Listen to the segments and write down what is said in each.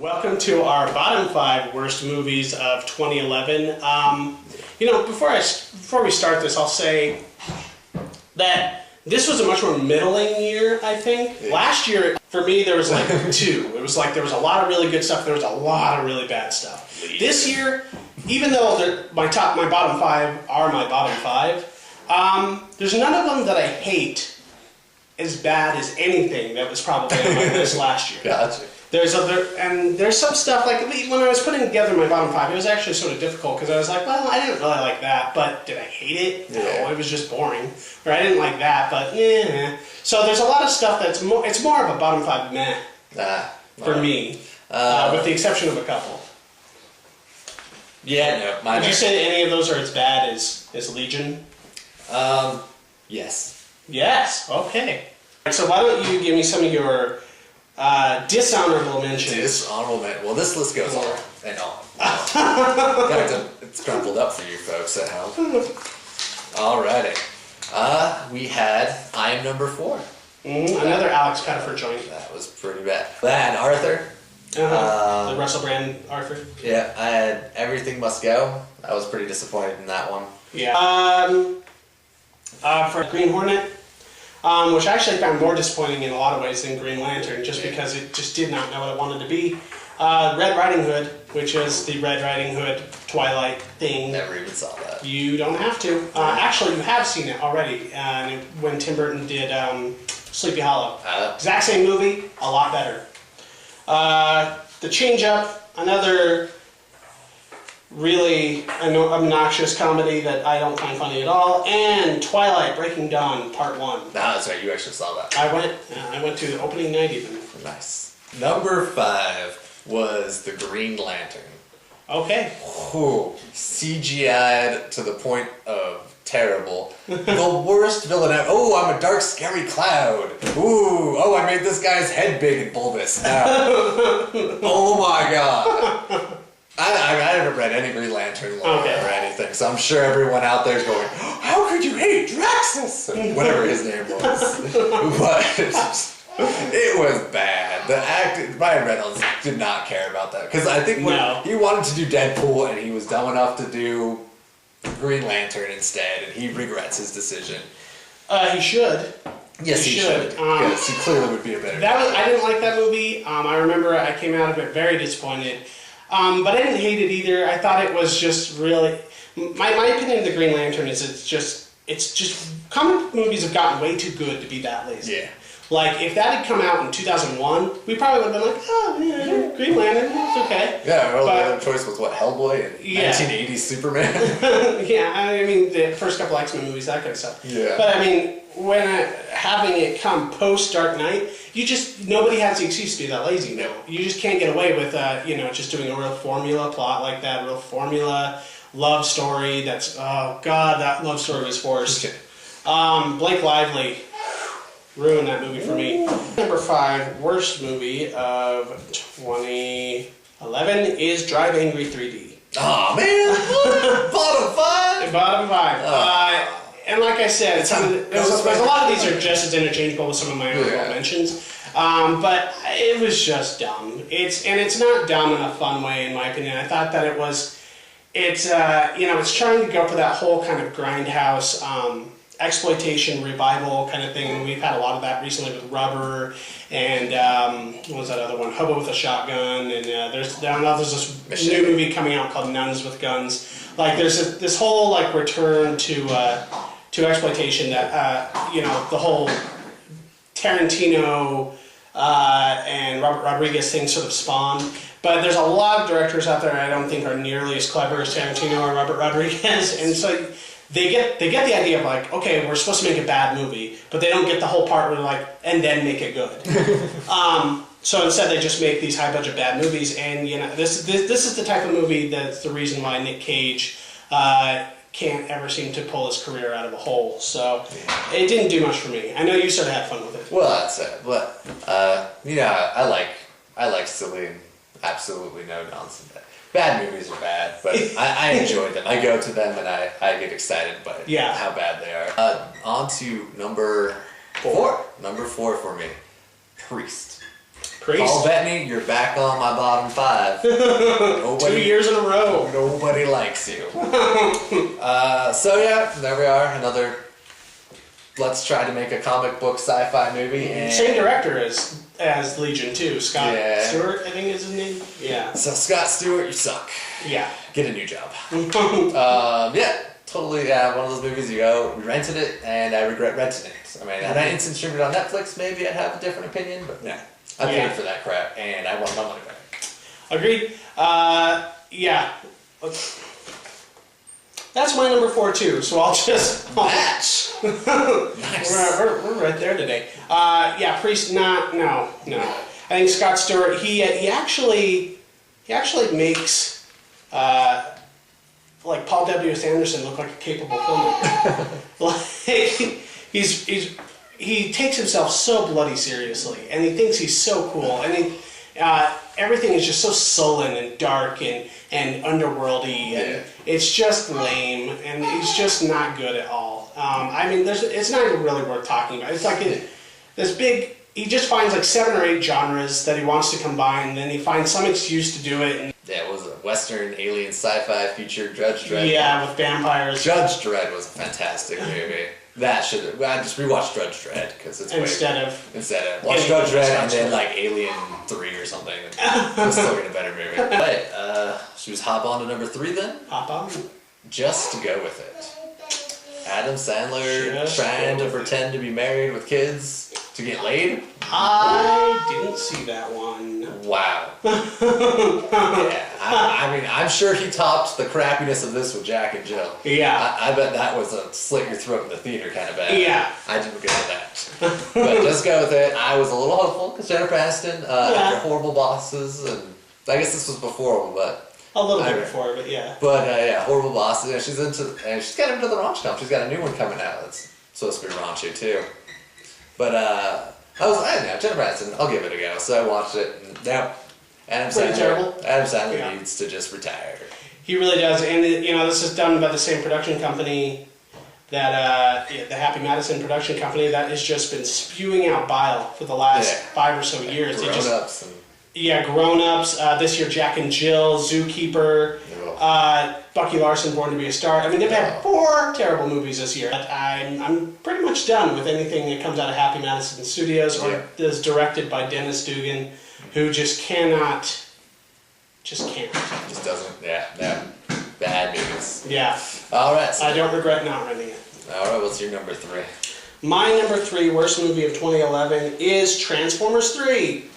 Welcome to our bottom 5 worst movies of 2011. Before we start this, I'll say that this was a much more middling year, I think. Yeah. Last year, for me, there was like two. It was like there was a lot of really good stuff, there was a lot of really bad stuff. Yeah. This year, even though my bottom 5 are my bottom 5, there's none of them that I hate as bad as anything that was probably on my list last year. Gotcha. There's some stuff, like when I was putting together my bottom 5, it was actually sort of difficult because I was like, well, I didn't really like that, but did I hate it? No, it was just boring. Or I didn't like that, but yeah. So there's a lot of stuff it's more of a bottom 5 meh for me, with the exception of a couple. Yeah, no. Would you say any of those are as bad as Legion? Yes. Yes, okay. So why don't you give me some of your dishonorable mentions. Dishonorable mentions. Well, this list goes on and on. In fact, it's crumpled up for you folks at home. Alrighty. We had I Am Number 4. Another Alex Pettyfer joint. That was pretty bad. I had Arthur. The Russell Brand Arthur. Yeah, I had Everything Must Go. I was pretty disappointed in that one. Yeah. For Green Hornet. Which I actually found more disappointing in a lot of ways than Green Lantern, just because it just did not know what it wanted to be. Red Riding Hood, which is the Red Riding Hood Twilight thing. Never even saw that. You don't have to. Actually, you have seen it already when Tim Burton did Sleepy Hollow. Exact same movie, a lot better. The Change Up, another really obnoxious comedy that I don't find funny at all, and Twilight Breaking Dawn Part 1. That's right, you actually saw that. I went to the opening night even. Nice. Number 5 was The Green Lantern. Okay. Ooh, CGI'd to the point of terrible. The worst villain ever. Oh, I'm a dark, scary cloud. Ooh, oh, I made this guy's head big and bulbous. Now. Oh my god. I haven't read any Green Lantern lore or anything, so I'm sure everyone out there is going, how could you hate Draxus? Whatever his name was. But it was bad. The acting, Ryan Reynolds did not care about that. Because I think he wanted to do Deadpool and he was dumb enough to do Green Lantern instead, and he regrets his decision. He should. Yes, he should. Because he clearly would be a better I didn't like that movie. I remember I came out of it very disappointed. But I didn't hate it either. I thought it was just really... My opinion of the Green Lantern is it's just... Comic movies have gotten way too good to be that lazy. Yeah. Like, if that had come out in 2001, we probably would have been like, oh, yeah, Green Lantern, it's okay. Yeah, well, the other choice was, what, Hellboy and 1980s Superman? Yeah, I mean, the first couple X-Men movies, that kind of stuff. Yeah. But, I mean, when having it come post-Dark Knight, nobody has the excuse to be that lazy now. You just can't get away with, just doing a real formula plot like that, real formula love story that's, oh, God, that love story was forced. Blake Lively ruined that movie for me. Number 5 worst movie of 2011 is Drive Angry 3D. Aw, man! Bottom 5? Bottom 5. And like I said, a lot of these are just as interchangeable with some of my honorable mentions. But it was just dumb. It's not dumb in a fun way, in my opinion. I thought that it's trying to go for that whole kind of grindhouse, exploitation revival kind of thing, and we've had a lot of that recently with Rubber and what was that other one? Hobo with a Shotgun, and there's this new movie coming out called Nuns with Guns. Like there's this whole like return to exploitation that the whole Tarantino and Robert Rodriguez thing sort of spawned. But there's a lot of directors out there I don't think are nearly as clever as Tarantino or Robert Rodriguez, and so they get the idea of like, okay, we're supposed to make a bad movie, but they don't get the whole part where like, and then make it good. So instead they just make these high budget bad movies, and this is the type of movie that's the reason why Nick Cage can't ever seem to pull his career out of a hole. So it didn't do much for me. I know you sort of had fun with it. Well, that's it. But I like silly and absolutely no nonsense. Bad movies are bad, but I enjoy them. I go to them and I get excited by how bad they are. On to number 4. Number 4 for me. Priest. Priest. Paul Bettany, you're back on my bottom 5. 2 years in a row. Nobody likes you. So yeah, there we are. Another. Let's try to make a comic book sci-fi movie. And same director as Legion too. Scott Stewart, I think is his name. Yeah. So Scott Stewart, you suck. Yeah. Get a new job. Yeah, totally. Yeah, one of those movies you go. We rented it, and I regret renting it. I mean, had I instant streamed it on Netflix, maybe I'd have a different opinion. But nah, I paid for that crap, and I want my money back. Agreed. Yeah. That's my number 4 too, so I'll just match. Nice. We're right there today. Yeah, Priest. No. I think Scott Stewart. He actually makes like Paul W.S. Anderson look like a capable filmmaker. Like he takes himself so bloody seriously, and he thinks he's so cool, and everything is just so sullen and dark and underworldy, and it's just lame, and he's just not good at all. I mean, it's not even really worth talking about. It's like this big. He just finds like 7 or 8 genres that he wants to combine, and then he finds some excuse to do it. And yeah, it was a Western alien sci-fi feature, Judge Dredd. Yeah, with vampires. Judge Dredd was a fantastic movie. That should I just rewatched Judge Dredd because it's instead of watch Judge Dredd and then like Alien 3 or something. We'll still get a better movie. Right, should we just hop on to number 3 then? Hop on. Just to go with it. Adam Sandler trying to pretend to be married with kids to get laid. I didn't see that one. Wow. Yeah, I mean, I'm sure he topped the crappiness of this with Jack and Jill. Yeah. I bet that was a slit your throat in the theater kind of bad. Yeah. I didn't go with that. But just go with it. I was a little hopeful because Jennifer Aniston, after Horrible Bosses, and I guess this was before, but... A little bit before, but yeah. But yeah, Horrible Bosses, and she's got into the raunch comp. She's got a new one coming out that's supposed to be raunchy too. But I don't know, Jennifer Aniston, I'll give it a go. So I watched it, and now Adam Sandler needs to just retire. He really does, and this is done by the same production company that the Happy Madison production company that has just been spewing out bile for the last 5 or so years. Grown-ups. Grown-ups. This year, Jack and Jill, Zookeeper, Bucky Larson, Born to be a Star. I mean, they've had 4 terrible movies this year. I'm pretty much done with anything that comes out of Happy Madison Studios or is directed by Dennis Dugan, who just can't. Just doesn't. Yeah. Bad movies. Yeah. All right. I don't regret not renting it. All right. What's your number 3? My number 3 worst movie of 2011 is Transformers 3.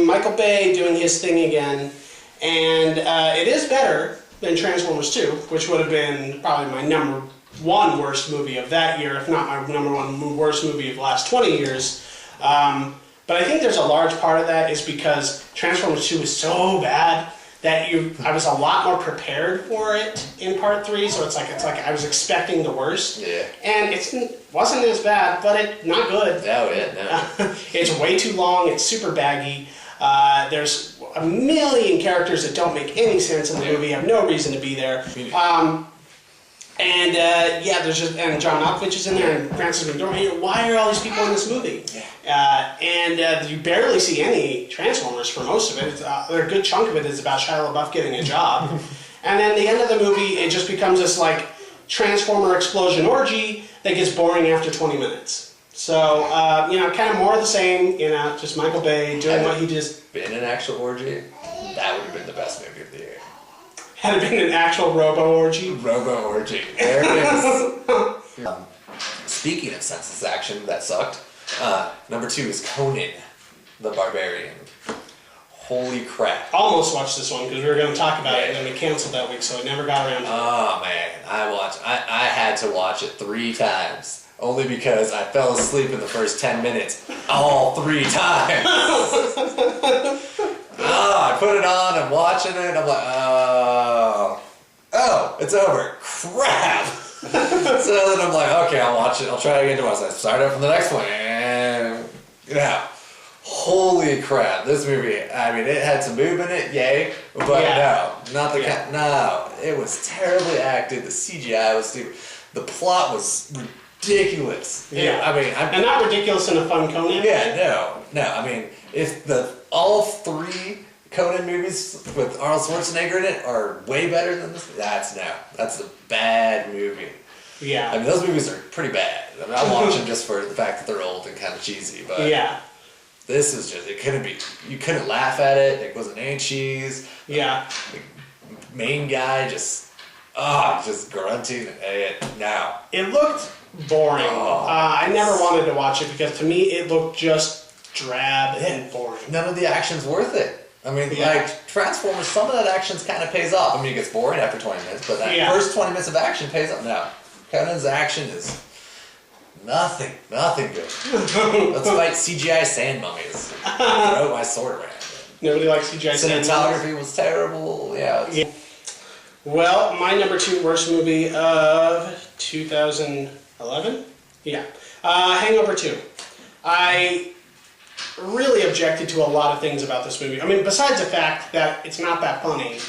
Michael Bay doing his thing again, and it is better than Transformers 2, which would have been probably my number 1 worst movie of that year, if not my number 1 worst movie of the last 20 years. But I think there's a large part of that is because Transformers 2 is so bad that I was a lot more prepared for it in part 3, so it's like I was expecting the worst. Yeah. And it wasn't as bad, but it's not good. No. It's way too long, it's super baggy. There's a million characters that don't make any sense in the movie, have no reason to be there. And John Malkovich is in there, and Francis McDormand. Why are all these people in this movie? And you barely see any Transformers for most of it. A good chunk of it is about Shia LaBeouf getting a job. And then the end of the movie, it just becomes this like Transformer explosion orgy that gets boring after 20 minutes. So, kind of more of the same, just Michael Bay doing what he just... Been an actual orgy, that would have been the best movie of the year. Had it been an actual robo-orgy? Robo-orgy. There it is. Speaking of senseless action that sucked, number 2 is Conan the Barbarian. Holy crap. Almost watched this one because we were going to talk about it and then we canceled that week, so I never got around to it. Oh man, I had to watch it 3 times. Only because I fell asleep in the first 10 minutes all 3 times. I put it on, I'm watching it, I'm like, oh, it's over. Crap! So then I'm like, okay, I'll watch it, I'll try again tomorrow. So I start up from the next one, and, holy crap, this movie, I mean, it had some boob in it, yay, but no, it was terribly acted, the CGI was stupid, the plot was ridiculous. Yeah. I mean, and not ridiculous in a fun Conan way. Yeah, no. I mean, if all 3 Conan movies with Arnold Schwarzenegger in it are way better than this, that's a bad movie. Yeah. I mean, those movies are pretty bad. I mean, I watch them just for the fact that they're old and kind of cheesy, but yeah. This is just, you couldn't laugh at it. It wasn't any cheese. Yeah. The main guy just grunting. No. It looked boring. Oh. I never wanted to watch it because to me it looked just drab and boring. None of the action's worth it. I mean, Yeah. like, Transformers, some of that action kind of pays off. I mean, it gets boring after 20 minutes, but that first 20 minutes of action pays off. No. Conan's action is nothing good. Let's fight CGI sand mummies. Throw my sword around. Nobody likes CGI sand mummies. Cinematography was terrible. Yeah. Well, my number 2 worst movie of 2011? Yeah. Hangover 2. I really objected to a lot of things about this movie. I mean, besides the fact that it's not that funny,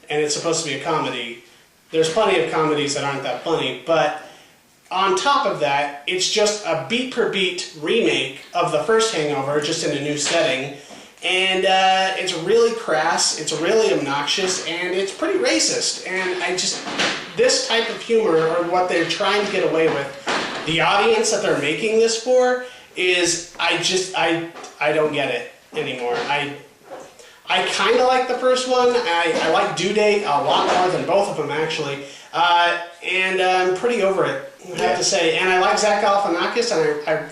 and it's supposed to be a comedy, there's plenty of comedies that aren't that funny, but on top of that, it's just a beat-per-beat remake of the first Hangover, just in a new setting, and it's really crass, it's really obnoxious, and it's pretty racist, and this type of humor, or what they're trying to get away with, the audience that they're making this for, is, I don't get it anymore. I kind of like the first one. I like Due Date a lot more than both of them, actually. And I'm pretty over it, I have to say. And I like Zach Galifianakis, and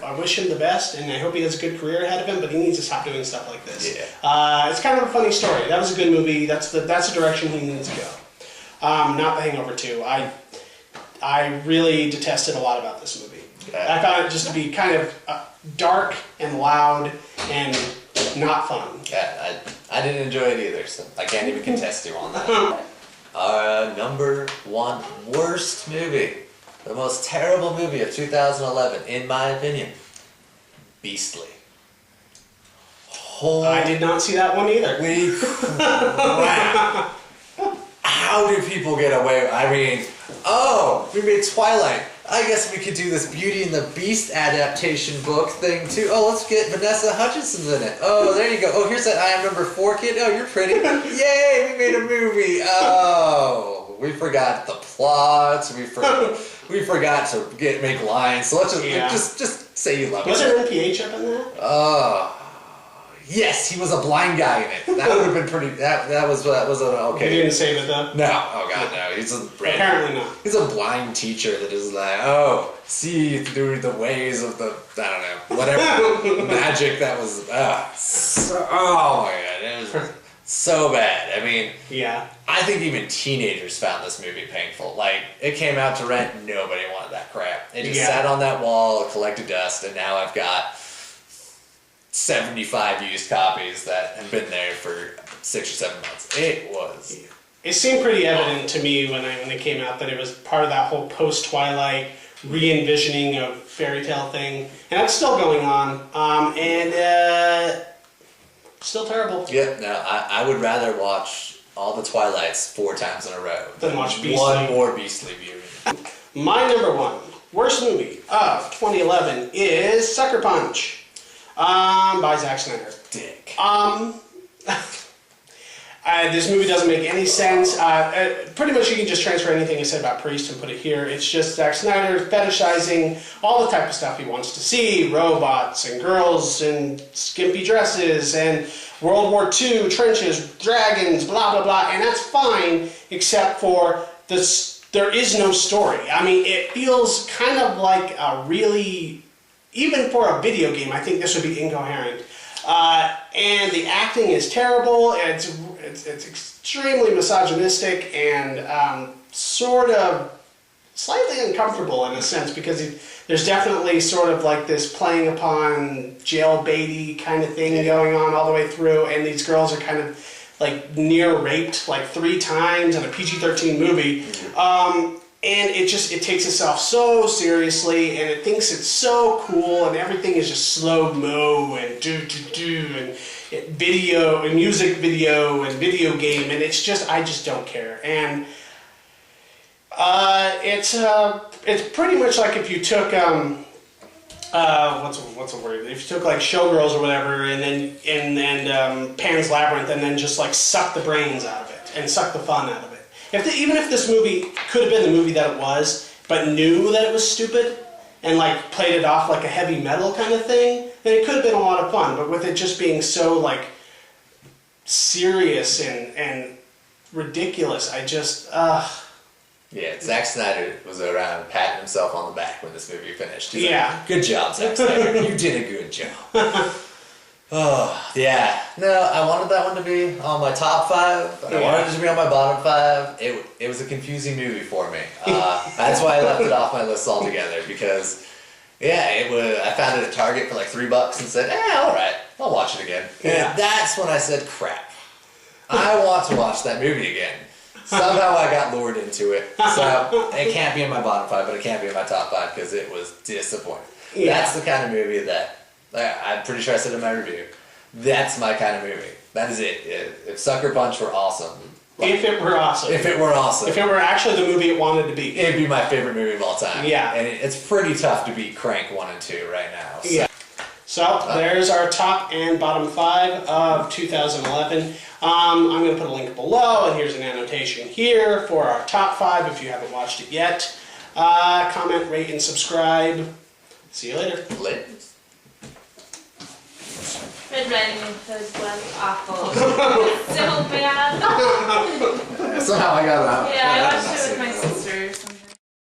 I wish him the best, and I hope he has a good career ahead of him, but he needs to stop doing stuff like this. Yeah. It's kind of a funny story. That was a good movie. That's the direction he needs to go. Not The Hangover 2. I really detested a lot about this movie. I found it just to be kind of dark and loud and not fun. Yeah, I didn't enjoy it either, so I can't even contest you on that. Number 1 worst movie. The most terrible movie of 2011, in my opinion. Beastly. I did not see that one either. Holy crap. How do people get away with, I mean, we made Twilight. I guess we could do this Beauty and the Beast adaptation book thing too. Oh, let's get Vanessa Hudgens in it. Oh, there you go. Oh, here's that I Am Number 4 kid. Oh, you're pretty. Yay, we made a movie. Oh, we forgot the plot. We forgot to make lines. So let's just say you love it. Was there NPH up in that? Oh. Yes, he was a blind guy in it. That would have been pretty. That was okay. You didn't save it though. No, oh god, no. Apparently not. He's a blind teacher that is like, see through the ways of the whatever magic that was. Oh my god, it was so bad. I mean, yeah. I think even teenagers found this movie painful. Like, it came out to rent, nobody wanted that crap. It just sat on that wall, collected dust, and now I've got 75 used copies that have been there for 6 or 7 months. It seemed pretty evident to me when it came out that it was part of that whole post-Twilight re-envisioning of fairy tale thing, and that's still going on. Still terrible. Yep. No, I would rather watch all the Twilights 4 times in a row than watch Beastly. One more Beastly viewing. My number 1 worst movie of 2011 is Sucker Punch. By Zack Snyder. Dick. This movie doesn't make any sense. Pretty much you can just transfer anything he said about Priest and put it here. It's just Zack Snyder fetishizing all the type of stuff he wants to see. Robots and girls in skimpy dresses and World War II, trenches, dragons, blah, blah, blah. And that's fine, except for this. There is no story. I mean, it feels kind of like a really... Even for a video game, I think this would be incoherent. And the acting is terrible. It's extremely misogynistic and sort of slightly uncomfortable in a sense because there's definitely sort of like this playing upon jailbaity kind of thing going on all the way through, and these girls are kind of like near raped like 3 times in a PG-13 movie. And it takes itself so seriously, and it thinks it's so cool, and everything is just slow-mo and and video and music video and video game, and I just don't care. And It's pretty much like if you took what's a word? If you took like Showgirls or whatever, and then Pan's Labyrinth, and then just like suck the brains out of it and suck the fun out of it. Even if this movie could have been the movie that it was, but knew that it was stupid and like played it off like a heavy metal kind of thing, then it could have been a lot of fun. But with it just being so like serious and ridiculous, I just Yeah, Zack Snyder was around patting himself on the back when this movie finished. He's yeah. Like, good job, Zack Snyder. You did a good job. Oh, yeah. No, I wanted that one to be on my top 5. I wanted it to be on my bottom 5. It was a confusing movie for me. That's why I left it off my list altogether, because, yeah, I found it at Target for like $3 and said, alright, I'll watch it again. Yeah. And that's when I said, crap. I want to watch that movie again. Somehow I got lured into it. So it can't be in my bottom 5, but it can't be in my top 5 because it was disappointing. Yeah. That's the kind of movie that, I'm pretty sure I said in my review, that's my kind of movie. That is it. If Sucker Punch were awesome. If it were awesome. If it were awesome. If it were actually the movie it wanted to be. It'd be my favorite movie of all time. Yeah. And it's pretty tough to beat Crank 1 and 2 right now. So. Yeah. So there's our top and bottom 5 of 2011. I'm going to put a link below, and here's an annotation here for our top 5 if you haven't watched it yet. Comment, rate, and subscribe. See you later. Later. Red Riding Hood was awful. So bad. Somehow I got it out. Yeah, I watched it with my sister.